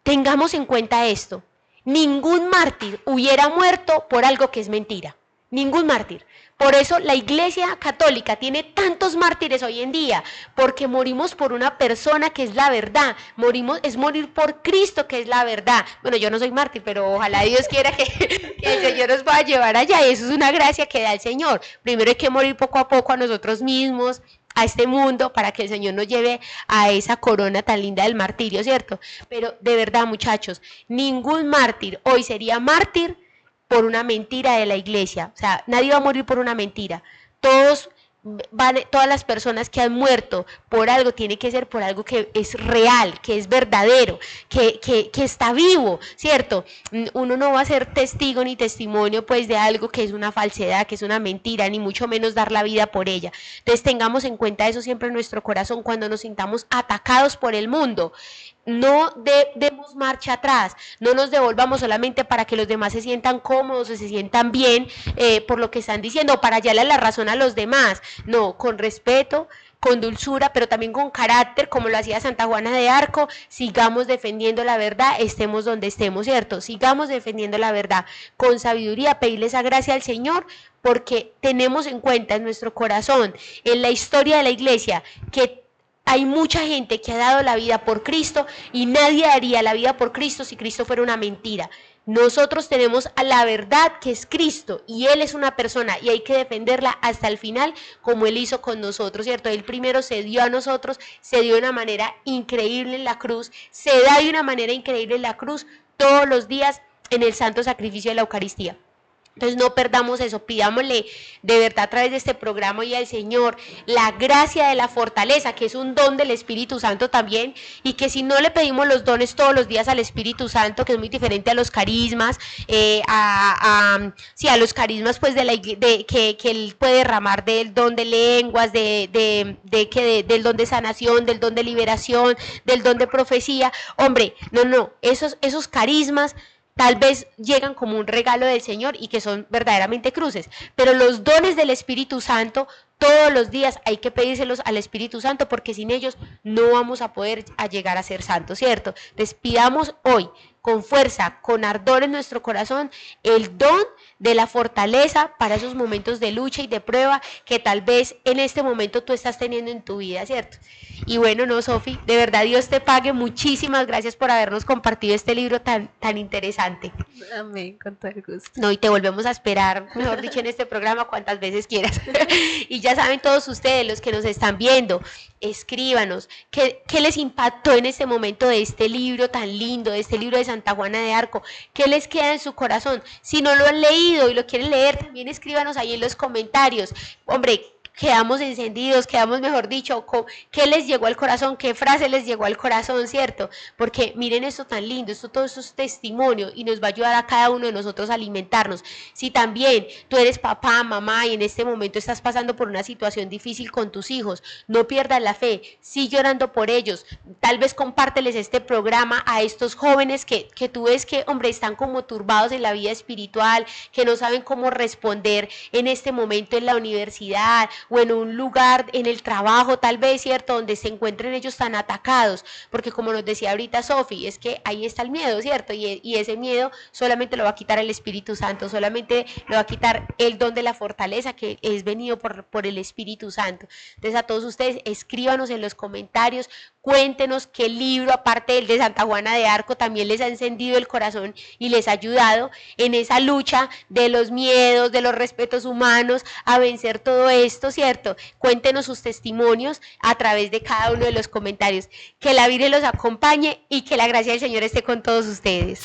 tengamos en cuenta esto. Ningún mártir hubiera muerto por algo que es mentira. Ningún mártir. Por eso la Iglesia Católica tiene tantos mártires hoy en día, porque morimos por una persona que es la verdad. Es morir por Cristo, que es la verdad. Bueno, yo no soy mártir, pero ojalá Dios quiera que el Señor nos pueda llevar allá. Y eso es una gracia que da el Señor. Primero hay que morir poco a poco a nosotros mismos, a este mundo, para que el Señor nos lleve a esa corona tan linda del martirio, ¿cierto? Pero de verdad, muchachos, ningún mártir hoy sería mártir por una mentira de la iglesia. O sea, nadie va a morir por una mentira. Todas las personas que han muerto por algo, tiene que ser por algo que es real, que es verdadero, que está vivo, ¿cierto? Uno no va a ser testigo ni testimonio pues de algo que es una falsedad, que es una mentira, ni mucho menos dar la vida por ella. Entonces tengamos en cuenta eso siempre en nuestro corazón cuando nos sintamos atacados por el mundo. No demos marcha atrás, no nos devolvamos solamente para que los demás se sientan cómodos o se sientan bien por lo que están diciendo, para hallarle la razón a los demás. No, con respeto, con dulzura, pero también con carácter, como lo hacía Santa Juana de Arco. Sigamos defendiendo la verdad, estemos donde estemos, ¿cierto? Sigamos defendiendo la verdad con sabiduría, pedirle esa gracia al Señor, porque tenemos en cuenta en nuestro corazón, en la historia de la iglesia, que hay mucha gente que ha dado la vida por Cristo, y nadie daría la vida por Cristo si Cristo fuera una mentira. Nosotros tenemos a la verdad, que es Cristo, y Él es una persona, y hay que defenderla hasta el final, como Él hizo con nosotros, ¿cierto? Él primero se dio a nosotros, se dio de una manera increíble en la cruz, se da de una manera increíble en la cruz todos los días en el santo sacrificio de la Eucaristía. Entonces no perdamos eso, pidámosle de verdad a través de este programa y al Señor la gracia de la fortaleza, que es un don del Espíritu Santo también, y que si no le pedimos los dones todos los días al Espíritu Santo, que es muy diferente a los carismas, a los carismas pues que Él puede derramar, del don de lenguas, del don de sanación, del don de liberación, del don de profecía. Hombre, esos carismas tal vez llegan como un regalo del Señor y que son verdaderamente cruces, pero los dones del Espíritu Santo Todos los días hay que pedírselos al Espíritu Santo porque sin ellos no vamos a poder llegar a ser santos, ¿cierto? Despidamos hoy con fuerza, con ardor en nuestro corazón, el don de la fortaleza para esos momentos de lucha y de prueba que tal vez en este momento tú estás teniendo en tu vida, ¿cierto? Y bueno, no, Sofi, de verdad Dios te pague, muchísimas gracias por habernos compartido este libro tan interesante. Amén, con todo el gusto. No, y te volvemos a esperar, mejor dicho, en este programa cuantas veces quieras. Y ya saben todos ustedes, los que nos están viendo, escríbanos, ¿qué les impactó en este momento de este libro tan lindo, de este libro de Santa Juana de Arco? ¿Qué les queda en su corazón? Si no lo han leído y lo quieren leer, también escríbanos ahí en los comentarios. Hombre, quedamos encendidos, quedamos, mejor dicho, ¿qué les llegó al corazón? ¿Qué frase les llegó al corazón, cierto? Porque miren esto tan lindo, todo esto es testimonio y nos va a ayudar a cada uno de nosotros a alimentarnos. Si también tú eres papá, mamá y en este momento estás pasando por una situación difícil con tus hijos, no pierdas la fe, sigue orando por ellos, tal vez compárteles este programa a estos jóvenes que tú ves que, hombre, están como turbados en la vida espiritual, que no saben cómo responder en este momento en la universidad, o en un lugar, en el trabajo tal vez, ¿cierto? Donde se encuentren ellos tan atacados, porque como nos decía ahorita Sofi, es que ahí está el miedo, ¿cierto? Y ese miedo solamente lo va a quitar el Espíritu Santo, solamente lo va a quitar el don de la fortaleza que es venido por el Espíritu Santo. Entonces a todos ustedes, escríbanos en los comentarios, cuéntenos qué libro, aparte del de Santa Juana de Arco, también les ha encendido el corazón y les ha ayudado en esa lucha de los miedos, de los respetos humanos, a vencer todo esto, ¿cierto? Cuéntenos sus testimonios a través de cada uno de los comentarios. Que la Virgen los acompañe y que la gracia del Señor esté con todos ustedes.